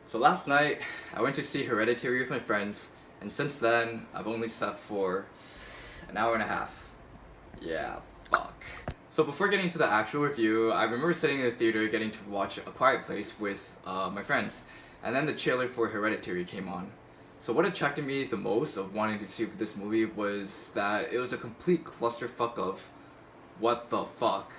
So last night, I went to see Hereditary with my friends, and since then, I've only slept for an hour and a half. Yeah, fuck. So before getting to the actual review, I remember sitting in the theater getting to watch A Quiet Place with my friends, and then the trailer for Hereditary came on. So what attracted me the most of wanting to see this movie was that it was a complete clusterfuck of what the fuck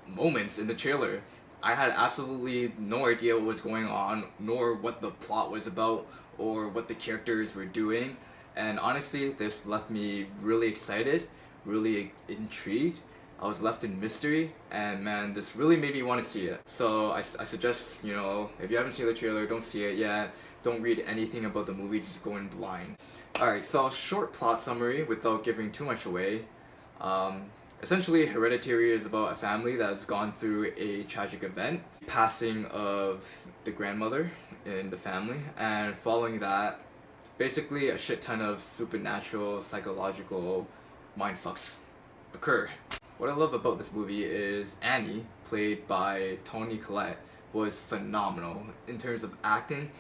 moments in the trailer. I had absolutely no idea what was going on, nor what the plot was about, or what the characters were doing. And honestly, this left me really excited, really intrigued. I was left in mystery, and man, this really made me want to see it. So I suggest, if you haven't seen the trailer, don't see it yet. Don't read anything about the movie, just go in blind. Alright, so short plot summary without giving too much away. Essentially, Hereditary is about a family that has gone through a tragic event, passing of the grandmother in the family, and following that, basically a shit ton of supernatural, psychological mindfucks occur. What I love about this movie is Annie, played by Toni Collette, was phenomenal in terms of acting.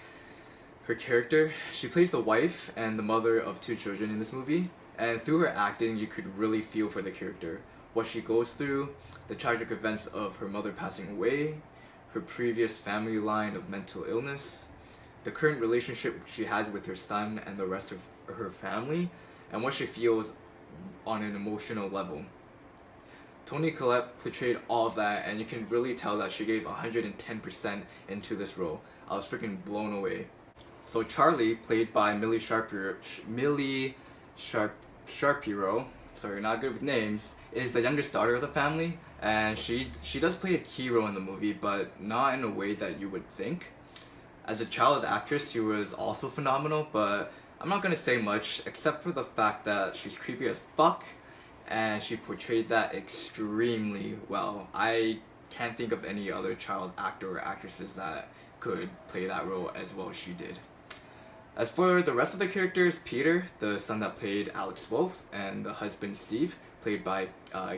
Her character, she plays the wife and the mother of two children in this movie, and through her acting you could really feel for the character, what she goes through, the tragic events of her mother passing away, her previous family line of mental illness, the current relationship she has with her son and the rest of her family, and what she feels on an emotional level. Toni Collette portrayed all of that, and you can really tell that she gave 110% into this role. I was freaking blown away. So Charlie, played by Millie Sharpiro, sorry, not good with names, is the youngest daughter of the family, and she does play a key role in the movie, but not in a way that you would think. As a child actress, she was also phenomenal, but I'm not gonna say much except for the fact that she's creepy as fuck, and she portrayed that extremely well. I can't think of any other child actor or actresses that could play that role as well as she did. As for the rest of the characters, Peter, the son that played Alex Wolff, and the husband Steve, played by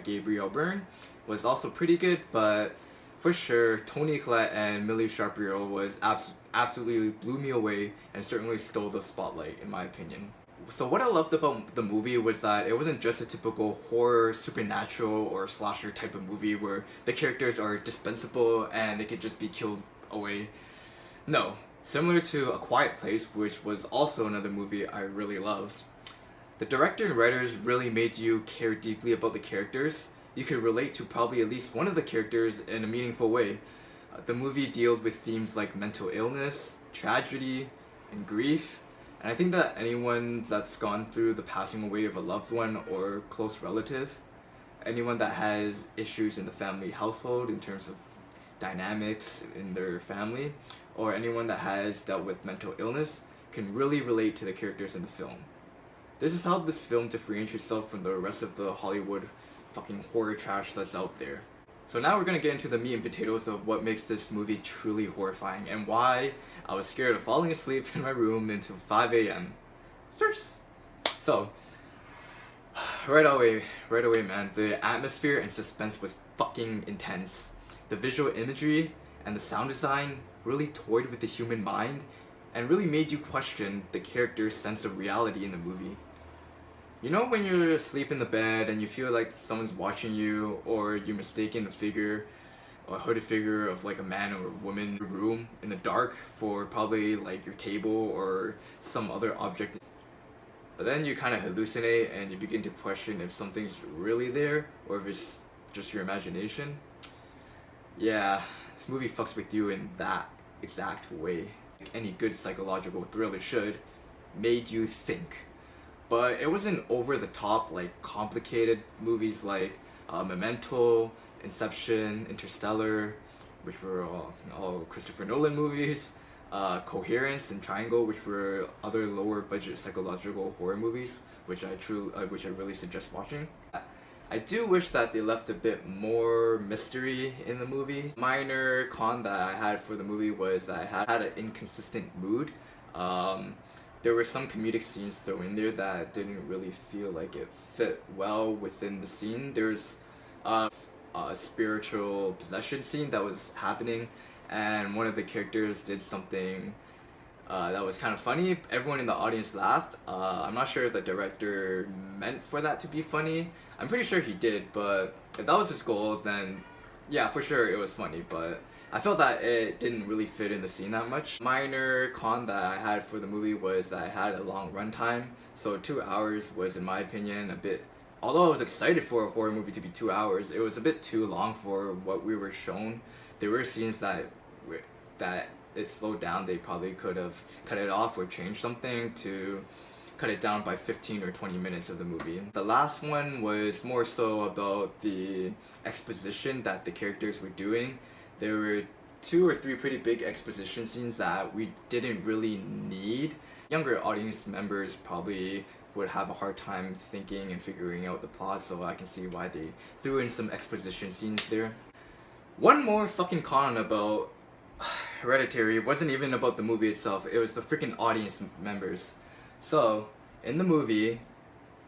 Gabriel Byrne, was also pretty good, but for sure, Toni Collette and Millie Sharpiro was absolutely blew me away and certainly stole the spotlight in my opinion. So what I loved about the movie was that it wasn't just a typical horror, supernatural, or slasher type of movie where the characters are dispensable and they could just be killed away. No. Similar to A Quiet Place, which was also another movie I really loved. The director and writers really made you care deeply about the characters. You could relate to probably at least one of the characters in a meaningful way. The movie deals with themes like mental illness, tragedy, and grief. And I think that anyone that's gone through the passing away of a loved one or close relative, anyone that has issues in the family household in terms of dynamics in their family, or anyone that has dealt with mental illness can really relate to the characters in the film. This is how this film differentiates itself from the rest of the Hollywood fucking horror trash that's out there. So now we're gonna get into the meat and potatoes of what makes this movie truly horrifying and why I was scared of falling asleep in my room until 5 a.m. So, right away man, the atmosphere and suspense was fucking intense. The visual imagery and the sound design really toyed with the human mind and really made you question the character's sense of reality in the movie. You know when you're asleep in the bed and you feel like someone's watching you, or you're mistaken a figure or a hooded figure of like a man or a woman in a room in the dark for probably like your table or some other object, but then you kind of hallucinate and you begin to question if something's really there or if it's just your imagination. Yeah, this movie fucks with you in that exact way. Like any good psychological thriller should, made you think. But it wasn't over the top like complicated movies like Memento, Inception, Interstellar, which were all Christopher Nolan movies, Coherence and Triangle, which were other lower budget psychological horror movies, which I really suggest watching. I do wish that they left a bit more mystery in the movie. Minor con that I had for the movie was that I had an inconsistent mood. There were some comedic scenes thrown in there that didn't really feel like it fit well within the scene. There's a spiritual possession scene that was happening, and one of the characters did something that was kind of funny. Everyone in the audience laughed. I'm not sure if the director meant for that to be funny. I'm pretty sure he did, but if that was his goal, then yeah, for sure it was funny, but I felt that it didn't really fit in the scene that much. Minor con that I had for the movie was that I had a long runtime, so 2 hours was, in my opinion, a bit, although I was excited for a horror movie to be 2 hours, it was a bit too long for what we were shown. There were scenes that it slowed down. They probably could have cut it off or changed something to cut it down by 15 or 20 minutes of the movie. The last one was more so about the exposition that the characters were doing. There were 2 or 3 pretty big exposition scenes that we didn't really need. Younger audience members probably would have a hard time thinking and figuring out the plot, so I can see why they threw in some exposition scenes there. One more fucking con about Hereditary wasn't even about the movie itself, it was the freaking audience members. So, in the movie,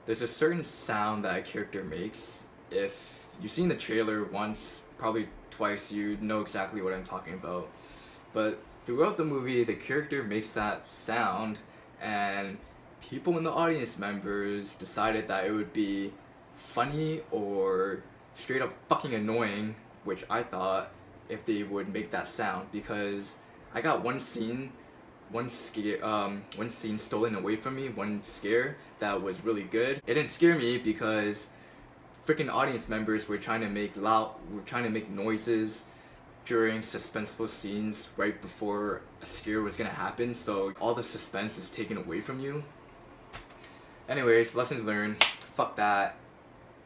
there's a certain sound that a character makes. If you've seen the trailer once, probably twice, you know exactly what I'm talking about. But throughout the movie, the character makes that sound, and people in the audience members decided that it would be funny or straight up fucking annoying, which I thought, if they would make that sound, because I got one scene stolen away from me, one scare that was really good. It didn't scare me because freaking audience members were trying to make noises during suspenseful scenes right before a scare was gonna happen, so all the suspense is taken away from you. Anyways, lessons learned. Fuck that.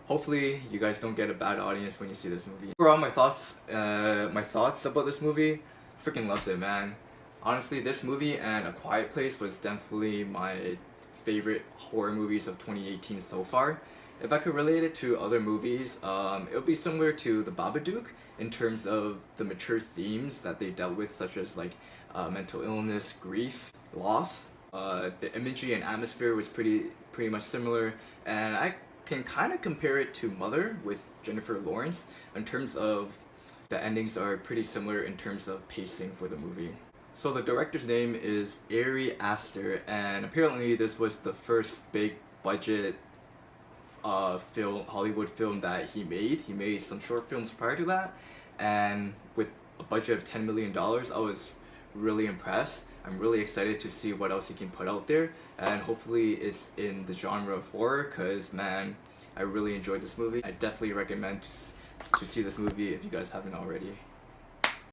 Hopefully you guys don't get a bad audience when you see this movie. Overall, my thoughts about this movie, I freaking loved it, man. Honestly, this movie and A Quiet Place was definitely my favorite horror movies of 2018 so far. If I could relate it to other movies, it would be similar to The Babadook in terms of the mature themes that they dealt with, such as like mental illness, grief, loss. The imagery and atmosphere was pretty much similar, and I can kind of compare it to Mother with Jennifer Lawrence in terms of the endings are pretty similar in terms of pacing for the movie. So the director's name is Ari Aster, and apparently this was the first big budget Hollywood film that he made. He made some short films prior to that, and with a budget of $10 million, I was really impressed. I'm really excited to see what else he can put out there, and hopefully it's in the genre of horror, because man, I really enjoyed this movie. I definitely recommend to see this movie if you guys haven't already.